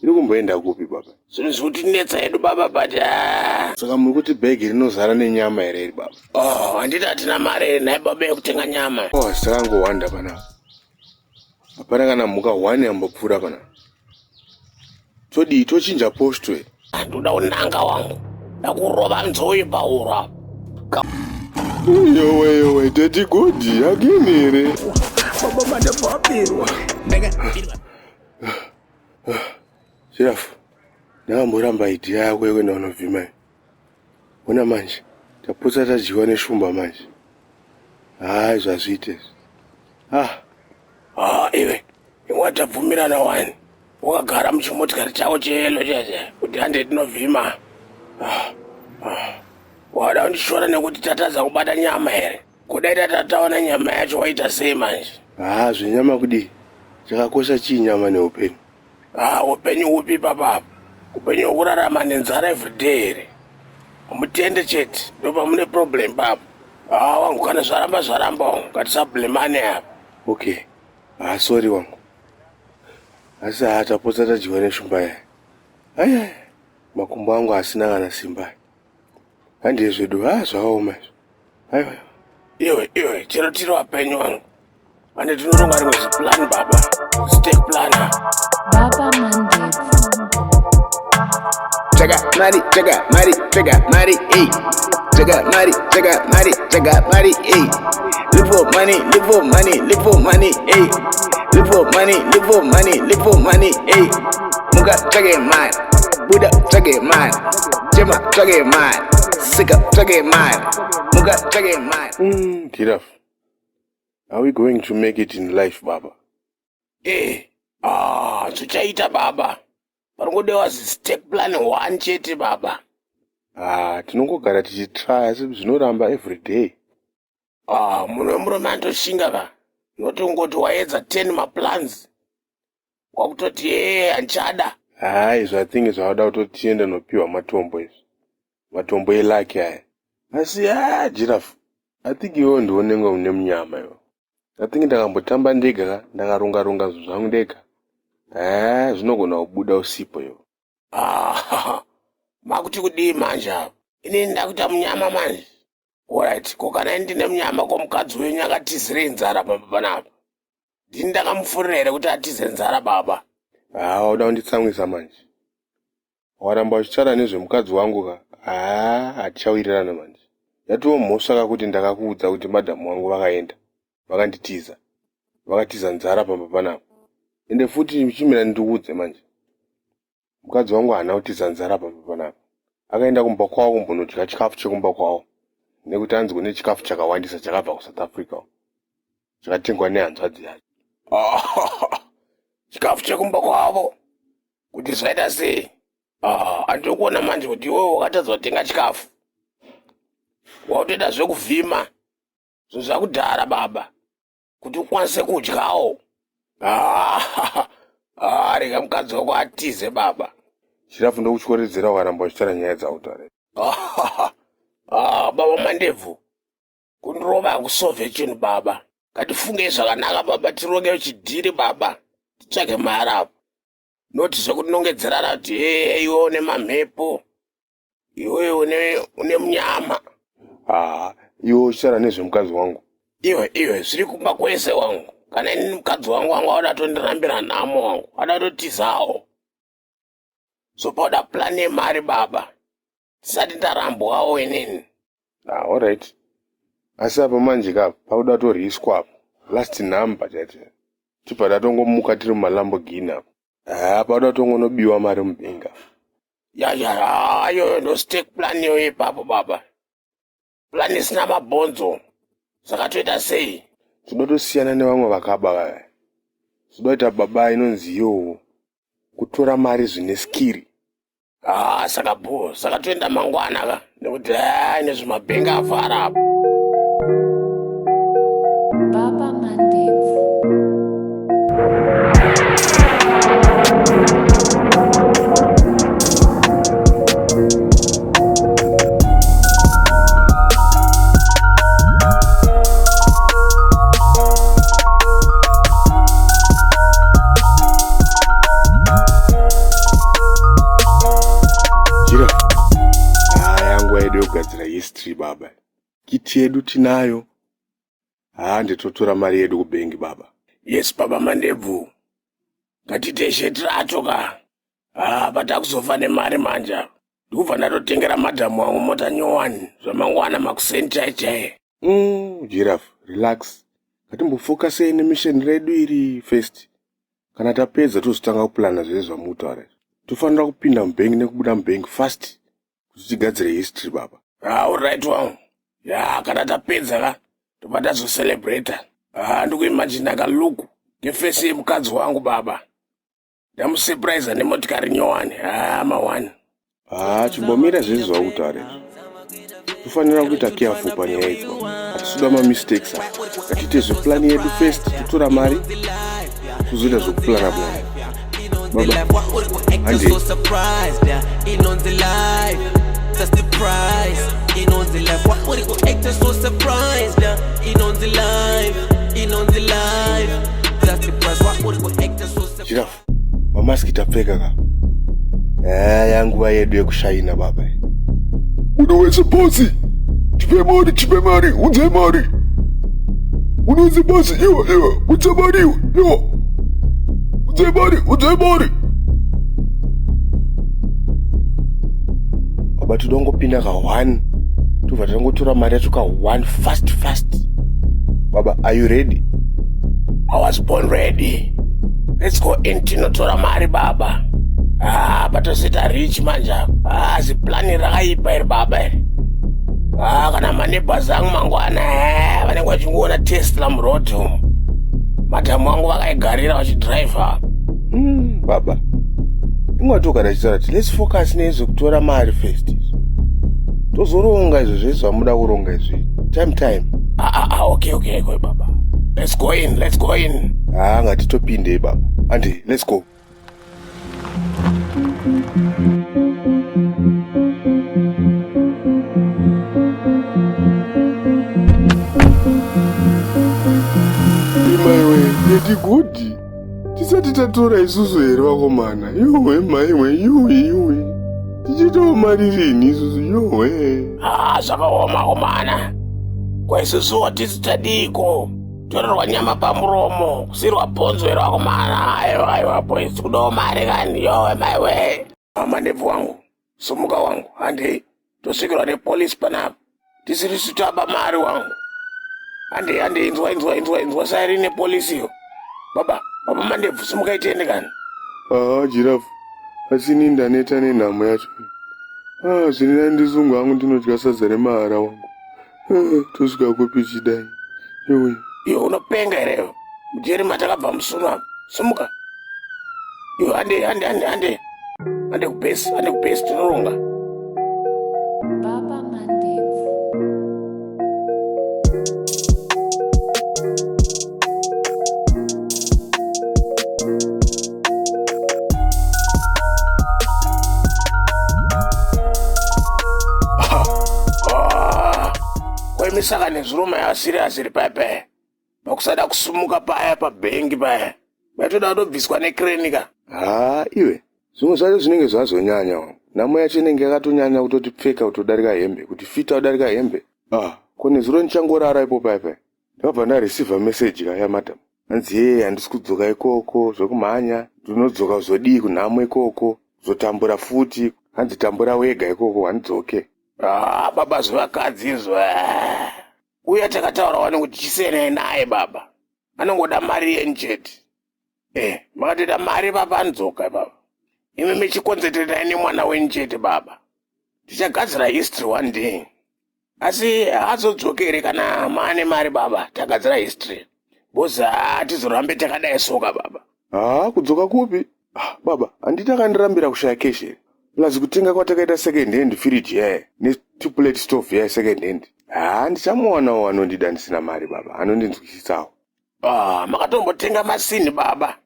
iri kumboenda kupi baba? Zvinhu zvikutinetsa hedu baba but Saka muri kuti bhegi rinozara nenyama here iri baba? handiti hatina mari nhai baba yekutenga nyama. Sitangowanda pana. Hapana kana mhuka 1 yambopfuura pana. Todii tochinja posto here? Ndoda unanga wangu. Ndakurova nzoi paura. Yowe, tati godi agini here. Baba mandapapirwa. Shirafu, ndakamboramba idea yako yekuenda kunovhima. Ona manje, tapotsa tadyiwa neshumba manje. Zvazviite. Iwe, watabvumirana wani. Wakagara muchimotikari chako cheyelo cheche kuti hande tinovhima. Wada kundishora nekuti tatadza kubata nyama here. Kudai tataona nyama yacho waita sei manje? Zvenyama kudii? Chakakosha chii nyama neupenyu? Upenyu upi papa? Upenyu hwekurarama nenzara everyday here. Mutende chete, ndopa mune problem papa. Wangu kana zvaramba wangu, ngatisabhlemane apa. Okay. Sorry wangu. Asi tapotsa tadyiwa neshumba yaye. Makumbo angu asina kana simba. Handie zvedu zvakaoma izvo. Iwe, chero tiri wapenyu wangu. Ande tinoronga rimwe ziplan baba. Stake plan. Baba Monday. Jaga mari, eh. Jaga mari, eh. Live for money, eh. Live for money, eh. Muga tage man, Buddha tage man, Jema tage man, Sika tage man, Muga tage man. Giraffe, are we going to make it in life, baba? Tuchaita baba. Paringodewa stake plan 1 chete baba. Tinongogara tichitry asi zvinoramba every day. Munhu wemurume andoshinga ka. Noti ungoti waedza 10 maplans. Wakutoti handichada. Izvo athingi zvavada kutoti tiende nopiwa matombo izvi. Matombo elaki aya. Asi Giraffe, athingi iwo ndiwo nenga une munyama iwo. Athingi ndakambotamba ndega ndakaronga zvangu ndega. Zvinogona kubuda usipo iwo. Makuti kudii manje apa? Inini ndakuita munyama manje. Alright, kokana ndine munyama kwamukadzi wenyu akatizire nzara baba panapa. Ndini ndakamufurira here kuti atize nzara baba. Wada kunditsamwisa manje. Waramba uchitaura nezvemukadzi wangu ka? Hatichawirirana manje. Yatova mhosva kuti ndakakuudza kuti madhamu wangu vakaenda. Vakanditiza. Vakatiza nzara pamba panapa. Ende futi michimira ndikuudze manje. Mukadzi wangu haana kutiza nzara pamba panapa. Akaenda kumba kwawo kumbonodya chikafu chekumba kwawo. Nekuti anzi kune chikafu chakawandisa chakabva kuSouth Africa. Chakatengwa nehanzvadzi yacho. Chikafu chekumba kwavo. Kuti zvaita sei? Andikuona manje kuti iwewe wakatadza kutenga chikafu. Wakutoita zvekuvhima. Zvinhu zvakudhara baba. Kuti ukwanise kudyawo. Rega mukadzi wako atize baba. Giraffe ndokutyoredzera ukaramba uchitaura nyaya dzautaura. Baba Mandebvu. Kundirova hakusovhe chinhu baba. Ngatifunge zvakanaka baba, tironge chidhiri baba. Titsvage mari apa. Noti zvekutinongedzerana kuti iwe une mamhepo. Iwe une munyama. Iwe uchitaura nezvemukadzi wangu. Iwe zviri kumba kwese wangu. Kana inini mukadzi wangu wada tondirambira nhamo wangu. Wada totizawo. Sopoda plan yemari baba. Tisati ndarambwawo inini. Alright. Asi apa manje ka pauda toriswa apo. Last number chete. Tipa datongomuka tiri mumaLamborghini apo. Pauda tongonobiwa mari mubenga. Yo ndo stake plan yo ipapo baba. Plan isina mabhonzo. Saka toita sei? Tinotosiyana nevamwe vakaba vaya. Tinoita baba inonzi yo kutora mari zvine skiri. Saka toenda mangwana ka. Nekuti nezvimabhenga afara apo. Baba Mandebvu. yedu tinayo. Nditotora mari yedu kubengi baba. Yes baba Mandebvu. Ngatiteshe tiratoka. Patakuzofa nemari manja. Ndikubva ndatotengera madhamu wangu mota nyowani zvamangwana makusenta chaiye. Giraffe, relax. Ngatimbofokasei nemission redu iri first. Kana tapedza tozotanga kuplana zvese zvamutaura. Tofanira kupinda mubank nekubuda mubank fast kuti tigadzire history baba. Alright wangu. Kana tapedza ka tobva tazocelebrata. Ndikuimagina kaluku ngefesi yemukadzi wangu baba. Ndamusurprise nemotikari nyowani. Mawani. Chimbomira zvese zvakutaura. Tofanira kuita careful panyaya idzi baba. Hatisuda mistakes. Ngatite zveplan yedu first, totora mari kuzoita zvokuplana plana. Baba, handi. That's the price. In on the life, what would it go act so surprised? In on the life, in on the life. That's the price, what would it go act so surprised? Giraffe, mamaski tapfeka ka. Yanguva yedu yekushaina baba. Unoweza bosi? Chipe mari, unze mari. Unoweza bosi, iwa, unze mari, iwa. Unze mari. Baba tudongopinda ka 1. Tubva tangotora mari yacho ka 1 fast. Baba, are you ready? I was born ready. Let's go in tinotora mari baba. Patosita rich manja. Ziplani rakaipa iri baba iri. Kana maneighbors angu mangwana vanenge vachingoona Tesla muroad umu. Madhamu wangu vakaigarira vachidrive. Baba, ingwatoka dachitaura kuti let's focus nezvekutora mari first. Tozoronga izvo zvese zvamuda kuronga izvi. Time. Okay baba. Let's go in. Ngatitopindei baba. Andi, let's go. Imaiwe, yetigodi. Tisati tatora isusu here vakomana. Yowe maiwe, yuwi. Tichitawo mari rini isusu yowe. Zvakaoma komana. Kwa isusu hatisi tadiko. Torerwa nyama pamuromo. Kusirwa bhonzo here vakomana. Aiwa boys, kudawo mari kani. Yowe maiwe. Mandebvu wangu. Sumuka wangu. Handi. Tosvikirwa nepolisi panapa. Tisiri sutaba mari wangu. Handi, inzwa sairi nepolisi yo. Baba Mandebvu, sumuka itiende kani. Giraffe. Asi ini ndaneta nenhamo yacho. Zvinena ndizungu hangu ndinodya sadza remahara wangu. Tosvika kupi chidai. Yowe. Iyo unopenga here. Mujeri matakabva musunwa. Sumuka. Iyo hande kupesi tinoronga. Baba Mandebvu. Kwaimisaka nezuruma yasiriasiri paya. Pakusada kusumuka paya pabhengi paya. Maitoda kutobviswa nekrenika. Iwe. Zvimwe zvacho zvinenge zvazonyanya wangu. Nhamo yacho inenge yakatonyanya kutoti pfeka kutodarika hembe, kuti fita kudarika hembe. Kone zuro ndichangorara ipo paya. Ndakabva ndareceive message ya madam. Anzi handisi kudzoka ikoko, zvokumhanya, ndinodzoka zvodii kunhamo ikoko, zotambura futi, hanzi tambura wega ikoko, handidzoke. Baba zvevakadzi izvo. Uya takataura wani kuti chisenai naye baba. Anongoda mari yenjeti. Makatoita mari baba anodzoka baba. Imi michikonzerterai nemwana wenjeti baba. Tichagadzira history one day. Asi hazodzokere kana maane mari baba. Tagadzira history. Boza hatizorambe takadai soka baba. Kudzoka kupi? Baba, handiti akandirambira kushaya keshi. Plus kutenga kwatakaita second hand fridge yaye ne2-plate stove yaye second hand. Ndichamuwana anondida ndisina mari baba. Anondinzwisisawo. Makatombotenga masini baba.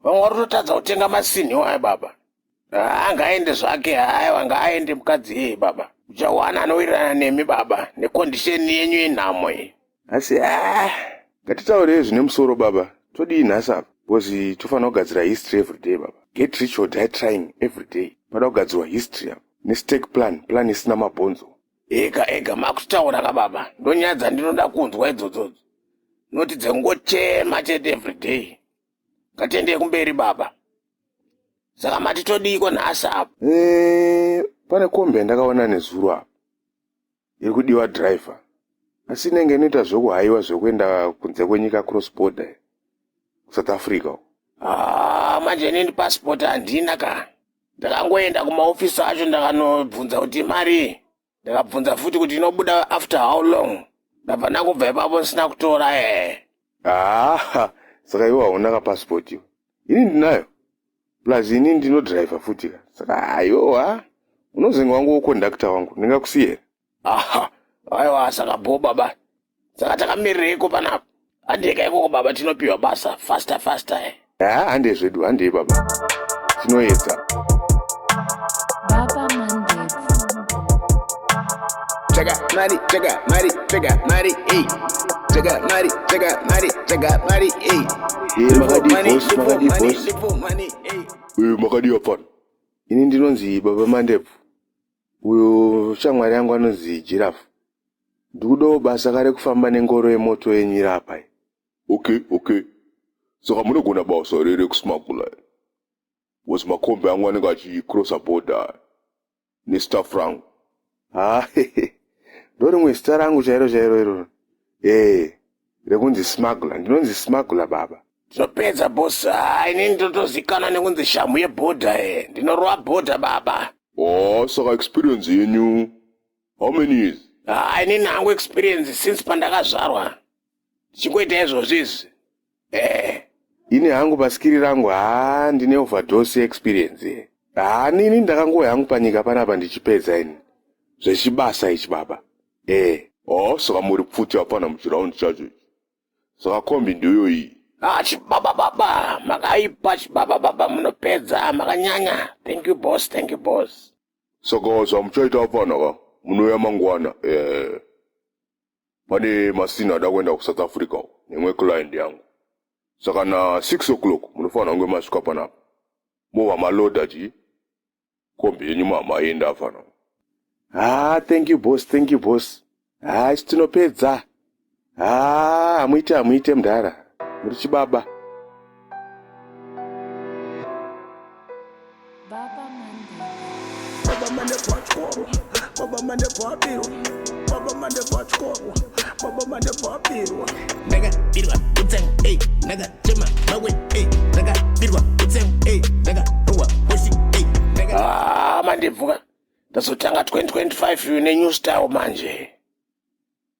Vamwe varototadza kutenga masini waye baba. Angaende zvake, ngaende mukadzi baba. Uchawana anowirirana nemi baba, nekondisheni yenyu yenhamo iyi. Asi ngatitaurei zvine musoro baba. Todii nhasi apa? Because tofanira kugadzira history every day baba. Get rich or die trying every day. Pada kugadzirwa history apa. Nestake plan isina mabhonzo. ega makutaura ka baba, ndonyadza ndinoda kunzwa idzodzo. Noti dzengochema chete everyday. Ngatiende kumberi baba. Saka matitodiko nhasi apo. Pane kombi ndakaona nezuro apo. Iri kudiwa driver. Asi nenge inoita zvokuhaiwa zvokuenda kunze kwenyika cross border South Africa. Manje nini passport handina ka. Ndakangoenda kumaofisi acho ndakanobvunza kuti mari. Ndakabvunza futi kuti inobuda after how long. Ndabva ndakubva ipapo sina kutora Saka iwe hauna ka passport iwe. Ini ndinayo. Plus ini ndino driver futi ka. Saka aiwa. Unozenga wangu conductor wangu. Ndingakusiyera. Aiwa saka bo baba. Saka takamireko panapo. Handika ikoko baba tinopiwa basa faster. Hande zvedu, hande baba. Tinoedza. Baba Mandebvu. Chega mari, hey. Chega mari, hey. Makadi apana. Ini ndinonzi Baba Mandebvu. Uyo shamwari yangu anonzi Giraffe. Ndikudawo basa kare kufamba nengoro yemoto yenyira apa. Okay. Saka munogona basa rere kusmagula. Was makombe yangu anenge achicross border nestaff rangu. Ndorimwe zita rangu chairo iro. Rekunzi smuggler. Ndinonzi smuggler baba. Tinopedza boss. Ini ndotozikana nekunzi shamu yebhodha. Ndinorova bhodha baba. Saka experience yenyu. How many years? Ini nangu experience since pandakazvarwa. Chingoita izvozvizvi. Ini hangu pasikiri rangu ndine overdose experience. Nini ndakangoya hangu panyika panapa ndichipedza ini. Zvechibasa ichi baba. Saka muri kupfuti apana muchiraundi chacho. Saka kombi ndiyo iyi. Chibaba, makaipa chibaba munopedza, makanyanya. Thank you boss. Saka samuchaita apana ka. Munoya mangwana. Pane masina ada kuenda ku South Africa nemwe client yangu. Saka na 6 o'clock munofana ngwe masvika panapa. Mova maloda ji. Kombi yenyu maenda afana. Thank you boss. Tinopedza. Amuite mudhara. Muri chibaba. Baba Mandebvu. Naga birwa utsem, hey. Naga chema mawe, hey. Naga birwa utsem, hey. Naga ruwa hoshi, hey. Naga Mandebvu. Tazotanga 2025 nenew style manje.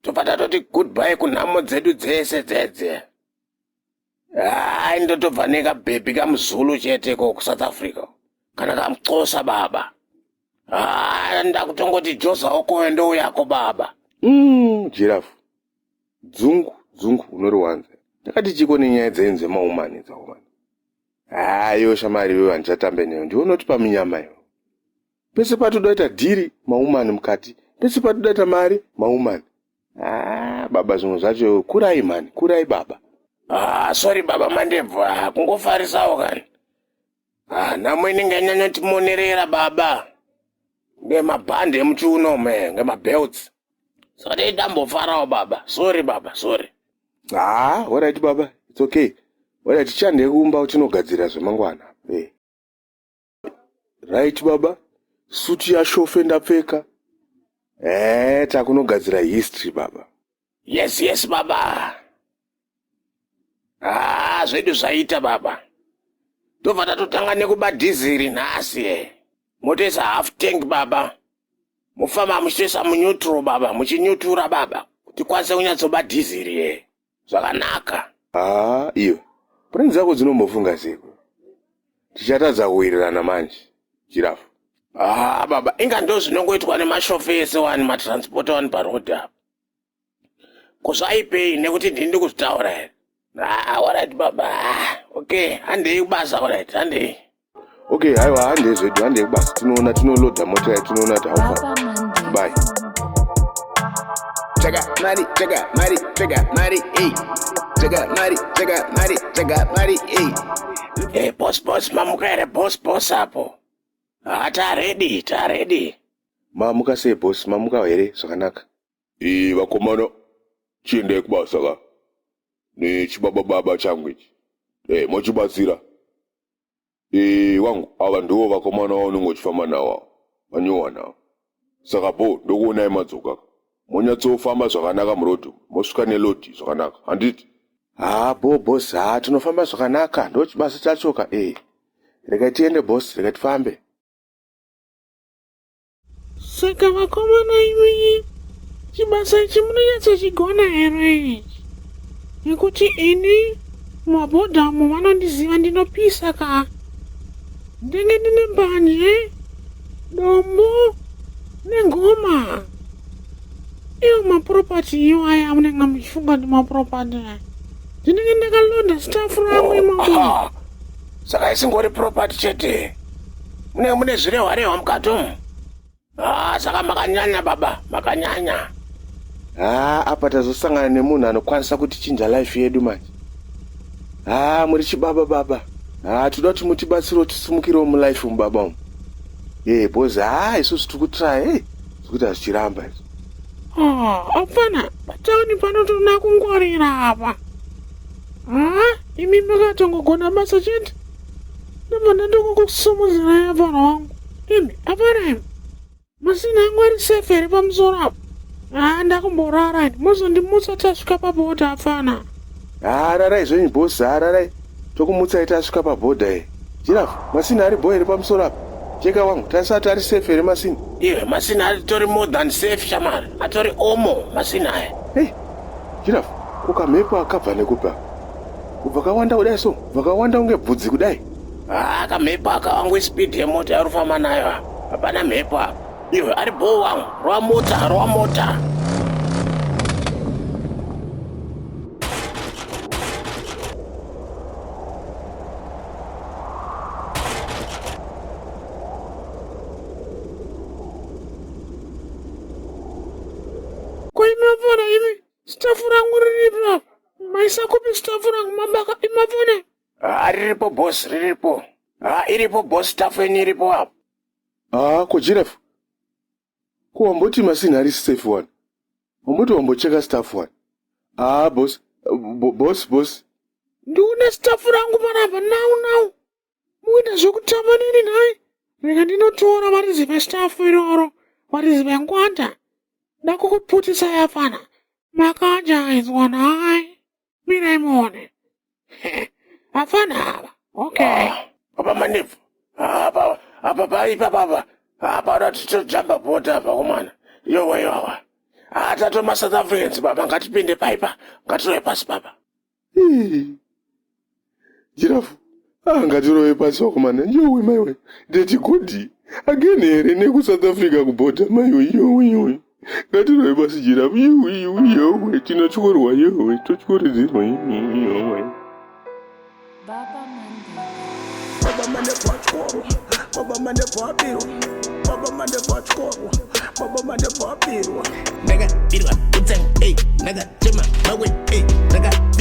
Topata toti goodbye kunhamo dzedu dzese. Ndotobva nekabhebhi kamuzulu cheteko ku South Africa. Kana kamuxhosa baba. Ndakutongoti Joza okoyo ndouyako baba. Giraffe. Dzungu unoriwanza. Ndakati chiko nenyaya dzenze maumani dzaumani. Yo shamari wewe andichatambe neyo. Ndionoti paminyama yo. Pese patodaita dhiri maumani mukati. Pese patodaita mari maumani. Baba zvinhu zvacho kurai baba. Sorry baba Mandebvu, kungofarisawo kani. Namwe ndinganyanya timonerera baba. Ngemabhande emuchiuno ngemabelts. Saka dai ndambofarawo baba. Sorry baba, sorry. Alright baba, it's okay. Alright, tichande kumba utinogadzira zvemangwana. Right baba. Suti yashofe ndapfeka. Takunogadzira history baba. Yes baba. Zvedu zvaita baba. Tobva tatotanga nekuba dhiziri nhasi. Motoisa half tank baba. Mufamba muchitoisa muneutral baba, muchinyutura baba. Kuti kwanise kunyatsoba dhiziri zvakanaka. Iyo. Purani dzako dzinombofunga seko. Tichatadza kuwirirana manje. Giraffe. Baba, inga ndo zvinongoitwa nemashofesi wani matransporta wani parodhi apa. Kuzvaipei nekuti ndindi kuzvitaura here. Alright baba. Okay, handei kubasa alright, handei. Okay, haiwa handei zvedu, handei kubasa. Tinoloda mota ya tinoona kuti haufa. Baba Mandebvu. Bye. Chega mari, hey. Chega mari, hey. Hey, boss, mamuka here, boss apo. Ta ready. Mamuka sei boss, mamuka here zvakanaka. Vakomana, chiendai kubasa ka. Nechibaba baba changu ichi. Mochibatsira. Wangu, ava ndivo vakomana vaunongochifamba nawo. Vanyowa nawo. Saka po, ndokuonai madzoka. Monyatsofamba zvakanaka murodhi, mosvika nelodhi zvakanaka. Handiti? Boss, tinofamba zvakanaka. Ndochibasa chachoka. Rega tiende boss, rega tifambe. Saka vakomana imi, chibasa ichi munonyatsochigona here? Nekuti ini mabhodhamu vanondiziva ndinopisa ka. Ndenge ndine mbanje, dombo, nengoma. Iyo maproperty iyo aya munenge muchifunga ndi maproperty. Ndinenge ndakalonda staff rangu imamo. Saka isingori property chete. Mune zvirehwa mukati umu. Saka makanyanya baba, makanyanya. Apa tazosangana nemunhu anokwanisa kutichinja life yedu manje. Muri chibaba baba. Toda kuti mutibatsirewo tisimukirewo mulife mubaba umu. Boss, isusu tikutry, zvekuti hazvichiramba izvo. Apana, patauni panotona kungwarira apa. Imi makatongogona basa chete. Ndobva ndokusumudzira apana wangu. Imi, apana imi. Masina angu ari safe here pamusoro apa. Ndakumborara ini, muzondimutsa tasvika pabhodha apana. Rarai zvenyu boss, rarai. Tokumutsai tasvika pabhodha Giraffe, masina ari boy here pamusoro apa. Cheka wangu, tasati ari safe here masina. Iwe, masina atori more than safe shamari. Atori omo, masina aya. Giraffe, kukamhepo akabva nekupa. Kubva kawanda kudai so, vakawanda unge bvudzi kudai. Kamhepo akawangwe speed yemota yarufamba nayo. Hapana mhepo apa. Iwe, ari bho wangu, rowa mota. Mavona imi, staff rangu riripo apa. Maisa kupi staff rangu mabaka imavona. Riripo boss, riripo. Iripo boss, staff yenyu iripo apa. Ko Giraffe. Ko wamboti masina ari safe one. Wamboti wambocheka staff one. Boss. Nduna staff rangu panapa now. Muita zvekutamba nini naye. Rega ndinotora varizive staff iroro. Varizive ngwanda. Ndakukuputisa yapana. Makajaizwa naye. Mirai muone. Afana apa. Okay. Baba mandevu. Apa ratitojamba bhodha apa komana. Yowa. Tatoma South Africans baba, ngatipinde paipa. Ngatirowe pasi baba. Giraffe, ngatirowe pasi wakomana. Yowe maiwe. Ndeti kudi. Again here neku South Africa kubhodha maiwe. Yowe. Ngatirowe pasi Giraffe. Yowe. Tinochorwa yowe. Tochoredzerwa yowe. Baba Monday. Baba mandevu atykorwa. Baba mandevu abirwa. Baba mandevu atykorwa. Baba mandevu abirwa. Ndakabirwa kutsanga, ndakachema mawe, ndakabirwa.